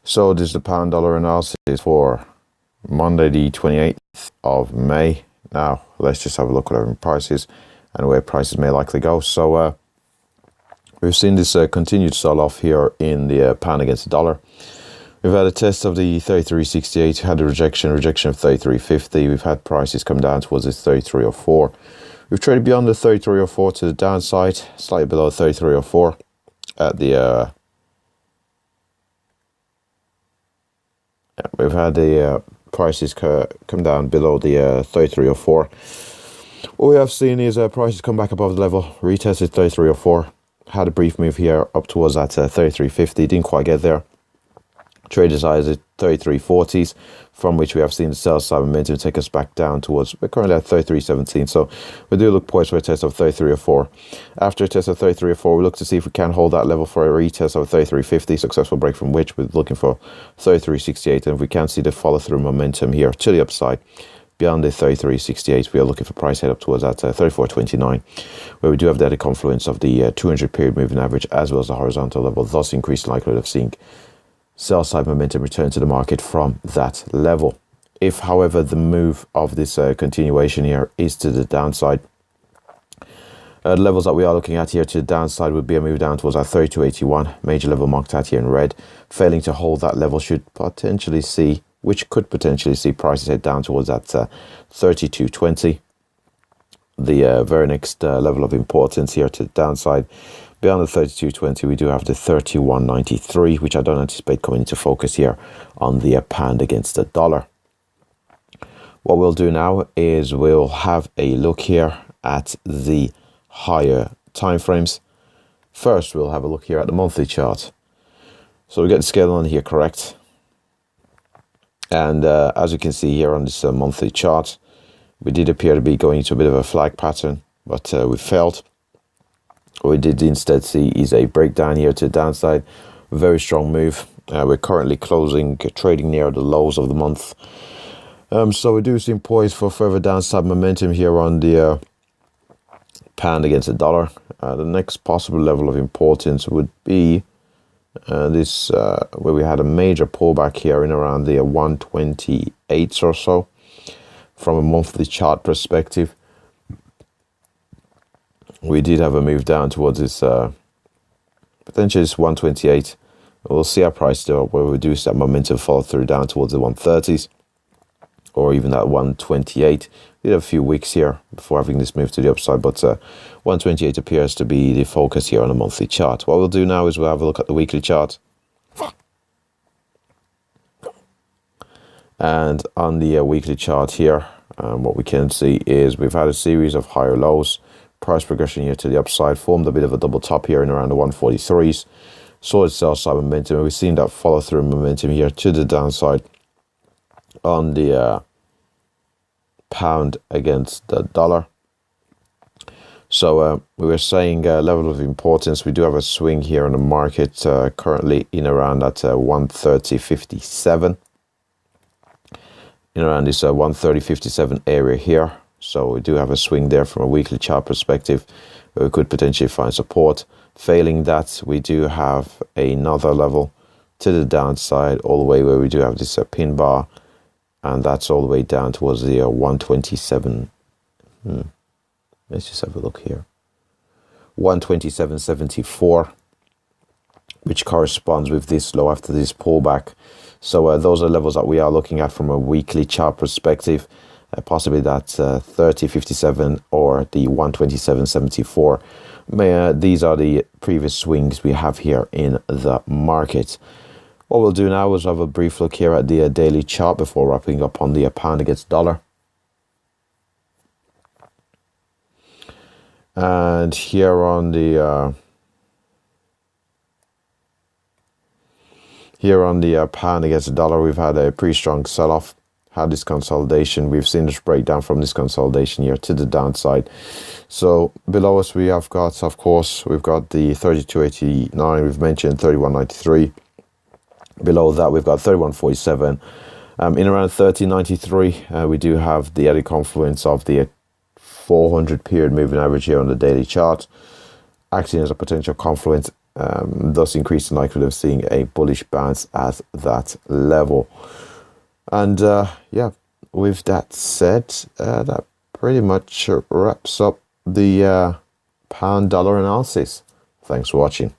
So this is the pound dollar analysis for Monday the 28th of May. Now let's just have a look at our prices and where prices may likely go. So we've seen this continued sell-off here in the pound against the dollar. We've had a test of the 33.68, had a rejection of 33.50. We've had prices come down towards this 33.04. We've traded beyond the 33.04 to the downside, slightly below 33.04 at the we've had the prices come down below the 33.04. What we have seen is prices come back above the level, retested 33.04, had a brief move here up towards that 33.50, didn't quite get there. Traders eyes at 33.40s, from which we have seen the sell side momentum take us back down towards, we're currently at 33.17, so we do look poised for a test of 33.04. After a test of 33.04, we look to see if we can hold that level for a retest of 33.50, successful break from which we're looking for 33.68, and if we can see the follow through momentum here to the upside beyond the 33.68, we are looking for price head up towards that 34.29, where we do have that confluence of the 200 period moving average as well as the horizontal level, thus increased likelihood of seeing sell side momentum return to the market from that level. If, however, the move of this continuation here is to the downside, the levels that we are looking at here to the downside would be a move down towards our 32.81, major level marked out here in red. Failing to hold that level should potentially see, which could potentially see prices head down towards that 32.20. The very next level of importance here to the downside, beyond the 32.20, we do have the 31.93, which I don't anticipate coming into focus here on the pound against the dollar. What we'll do now is we'll have a look here at the higher time frames. First, we'll have a look here at the monthly chart. So we get the scale on here correct. And as you can see here on this monthly chart, we did appear to be going into a bit of a flag pattern, but we failed. What we did instead see is a breakdown here to the downside. Very strong move. We're currently trading near the lows of the month. So we do seem poised for further downside momentum here on the pound against the dollar. The next possible level of importance would be this, where we had a major pullback here in around the 128 or so from a monthly chart perspective. We did have a move down towards this, potentially this 128. We'll see our price do where we do see that momentum follow through down towards the 130s or even that 128. We had a few weeks here before having this move to the upside, but 128 appears to be the focus here on a monthly chart. What we'll do now is we'll have a look at the weekly chart. And on the weekly chart here, what we can see is we've had a series of higher lows. Price progression here to the upside, formed a bit of a double top here in around the 143s. Saw its sell side momentum, and we've seen that follow through momentum here to the downside on the pound against the dollar. So we were saying level of importance. We do have a swing here in the market currently in around that 130.57. In around this 130.57 area here. So we do have a swing there from a weekly chart perspective where we could potentially find support. Failing that, we do have another level to the downside all the way where we do have this pin bar, and that's all the way down towards the 127. Let's just have a look here. 127.74, which corresponds with this low after this pullback. So those are levels that we are looking at from a weekly chart perspective. Possibly that 30.57 or the 127.74. These are the previous swings we have here in the market. What we'll do now is have a brief look here at the daily chart before wrapping up on the pound against dollar. And here on the pound against the dollar, we've had a pretty strong sell-off. Had this consolidation. We've seen this breakdown from this consolidation here to the downside. So below us we have got, of course, we've got the 32.89. We've mentioned 31.93. Below that we've got 31.47. In around 30.93, we do have the added confluence of the 400 period moving average here on the daily chart, acting as a potential confluence thus increasing likelihood of seeing a bullish bounce at that level. And yeah, with that said, that pretty much wraps up the pound dollar analysis. Thanks for watching.